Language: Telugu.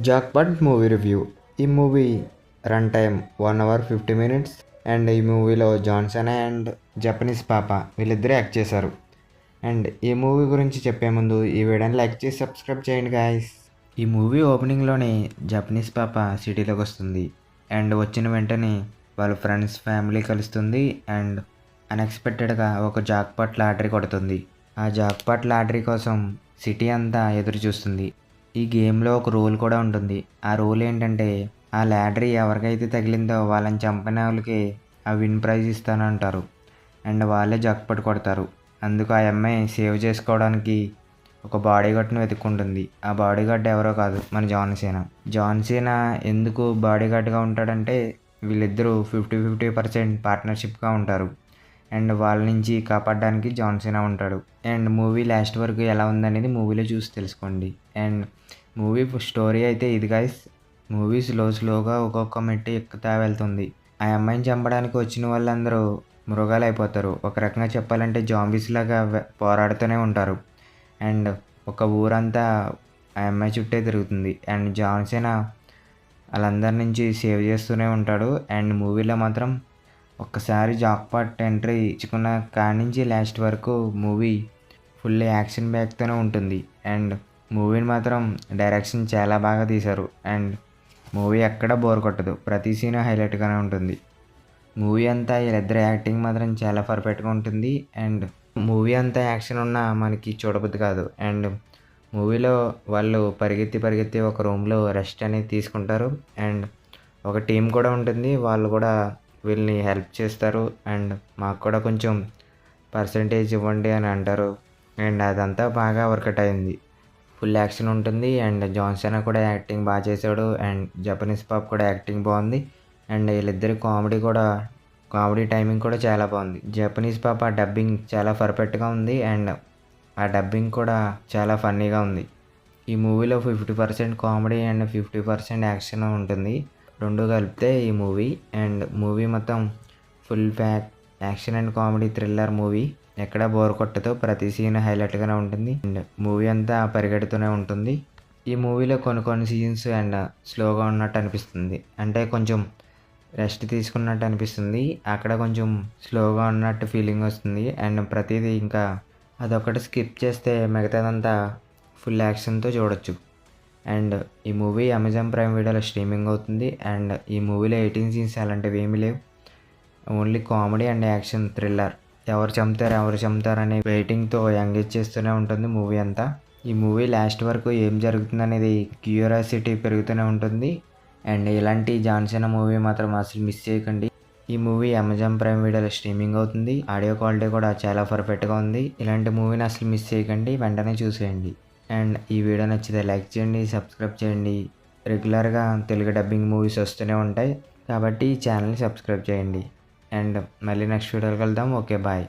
Jackpot movie review. ఈ movie run time 1 hour 50 minutes and ఈ మూవీలో జాన్సన్ అండ్ జపనీస్ పాప వీళ్ళిద్దరూ యాక్ట్ చేశారు. అండ్ ఈ మూవీ గురించి చెప్పే ముందు ఈ వీడియోని లైక్ చేసి సబ్స్క్రైబ్ చేయండి గాయస్. ఈ మూవీ ఓపెనింగ్లోనే జపనీస్ పాప సిటీలోకి వస్తుంది అండ్ వచ్చిన వెంటనే వాళ్ళ ఫ్రెండ్స్ ఫ్యామిలీ కలుస్తుంది అండ్ అన్ఎక్స్పెక్టెడ్గా ఒక జాక్పాట్ లాటరీ కొడుతుంది. ఆ జాక్పాట్ లాటరీ కోసం సిటీ అంతా ఎదురు చూస్తుంది. ఈ గేమ్లో ఒక రూల్ కూడా ఉంటుంది. ఆ రూల్ ఏంటంటే ఆ లాటరీ ఎవరికైతే తగిలిందో వాళ్ళని చంపిన వాళ్ళకి ఆ విన్ ప్రైజ్ ఇస్తానంటారు అండ్ వాళ్ళే జాక్పాట్ కొడతారు. అందుకు ఆ అమ్మాయి సేవ్ చేసుకోవడానికి ఒక బాడీ గార్డ్ని వెతుక్కుంటుంది. ఆ బాడీ గార్డ్ ఎవరో కాదు, మన జాన్ సీనా ఎందుకు బాడీ గార్డ్గా ఉంటాడంటే వీళ్ళిద్దరూ 50-50% పార్ట్నర్షిప్గా ఉంటారు అండ్ వాళ్ళ నుంచి కాపాడడానికి జాన్ సీనా ఉంటాడు. అండ్ మూవీ లాస్ట్ వరకు ఎలా ఉందనేది మూవీలో చూసి తెలుసుకోండి. అండ్ మూవీ స్టోరీ అయితే ఇది గైస్. మూవీ స్లోగా ఒక్కొక్క మెట్టు ఎక్కుతా వెళ్తుంది. ఆ అమ్మాయిని చంపడానికి వచ్చిన వాళ్ళందరూ మృగాలు అయిపోతారు. ఒక రకంగా చెప్పాలంటే జాంబీస్ లాగా పోరాడుతూనే ఉంటారు. అండ్ ఒక ఊరంతా ఆ అమ్మాయి చుట్టే తిరుగుతుంది. అండ్ జాన్ సీనా వాళ్ళందరి నుంచి సేవ్ చేస్తూనే ఉంటాడు. అండ్ మూవీలో మాత్రం ఒక్కసారి జాక్పాట్ ఎంట్రీ ఇచ్చుకున్న కాడి నుంచి లాస్ట్ వరకు మూవీ ఫుల్ యాక్షన్ బ్యాక్తోనే ఉంటుంది. అండ్ మూవీని మాత్రం డైరెక్షన్ చాలా బాగా తీశారు. అండ్ మూవీ ఎక్కడ బోర్ కొట్టదు, ప్రతి సీన్ హైలైట్గానే ఉంటుంది. మూవీ అంతా వీళ్ళిద్దరు యాక్టింగ్ మాత్రం చాలా పర్ఫెక్ట్గా ఉంటుంది. అండ్ మూవీ అంతా యాక్షన్ ఉన్నా మనకి చూడబుద్ది కాదు. అండ్ మూవీలో వాళ్ళు పరిగెత్తి ఒక రూమ్లో రెస్ట్ అనేది తీసుకుంటారు. అండ్ ఒక టీం కూడా ఉంటుంది, వాళ్ళు కూడా వీళ్ళని హెల్ప్ చేస్తారు. అండ్ మాకు కూడా కొంచెం పర్సంటేజ్ ఇవ్వండి అని అంటారు. అండ్ అదంతా బాగా వర్కౌట్ అయింది. ఫుల్ యాక్షన్ ఉంటుంది. అండ్ జాన్ సీనా కూడా యాక్టింగ్ బాగా చేశాడు. అండ్ జపనీస్ పాప కూడా యాక్టింగ్ బాగుంది. అండ్ వీళ్ళిద్దరి కామెడీ టైమింగ్ కూడా చాలా బాగుంది. జపనీస్ పాప డబ్బింగ్ చాలా పర్ఫెక్ట్గా ఉంది. అండ్ ఆ డబ్బింగ్ కూడా చాలా ఫన్నీగా ఉంది. ఈ మూవీలో 50% కామెడీ అండ్ 50% యాక్షన్ ఉంటుంది. రెండు కలిపితే ఈ మూవీ. అండ్ మూవీ మొత్తం full pack action and comedy thriller movie. ఎక్కడ బోర్ కొట్టదు, ప్రతి సీన్ హైలైట్గానే ఉంటుంది. అండ్ మూవీ అంతా పరిగెడుతూనే ఉంటుంది. ఈ మూవీలో కొన్ని సీన్స్ అండ్ స్లోగా ఉన్నట్టు అనిపిస్తుంది, అంటే కొంచెం రెస్ట్ తీసుకున్నట్టు అనిపిస్తుంది. అక్కడ కొంచెం స్లోగా ఉన్నట్టు ఫీలింగ్ వస్తుంది. అండ్ ప్రతిదీ ఇంకా అదొకటి స్కిప్ చేస్తే మిగతాదంతా ఫుల్ యాక్షన్తో చూడొచ్చు. అండ్ ఈ మూవీ అమెజాన్ ప్రైమ్ వీడియోలో స్ట్రీమింగ్ అవుతుంది. అండ్ ఈ మూవీలో 18 సీన్స్ అలాంటివి ఏమీ లేవు. Only comedy and action thriller. ఎవరు చంపుతారు అనే వెయిటింగ్తో ఎంగేజ్ చేస్తూనే ఉంటుంది మూవీ అంతా. ఈ మూవీ లాస్ట్ వరకు ఏం జరుగుతుందనేది క్యూరియాసిటీ పెరుగుతూనే ఉంటుంది. అండ్ ఇలాంటి జాన్ సీనా మూవీ మాత్రం అసలు మిస్ చేయకండి. ఈ మూవీ అమెజాన్ ప్రైమ్ వీడియోలో స్ట్రీమింగ్ అవుతుంది. ఆడియో క్వాలిటీ కూడా చాలా పర్ఫెక్ట్గా ఉంది. ఇలాంటి మూవీని అసలు మిస్ చేయకండి, వెంటనే చూసేయండి. అండ్ ఈ వీడియో నచ్చితే లైక్ చేయండి, సబ్స్క్రైబ్ చేయండి. రెగ్యులర్గా తెలుగు డబ్బింగ్ మూవీస్ వస్తూనే ఉంటాయి కాబట్టి ఈ ఛానల్ని సబ్స్క్రైబ్ చేయండి. అండ్ మళ్ళీ నెక్స్ట్ వీడియోకి వెళ్దాం. Okay, bye.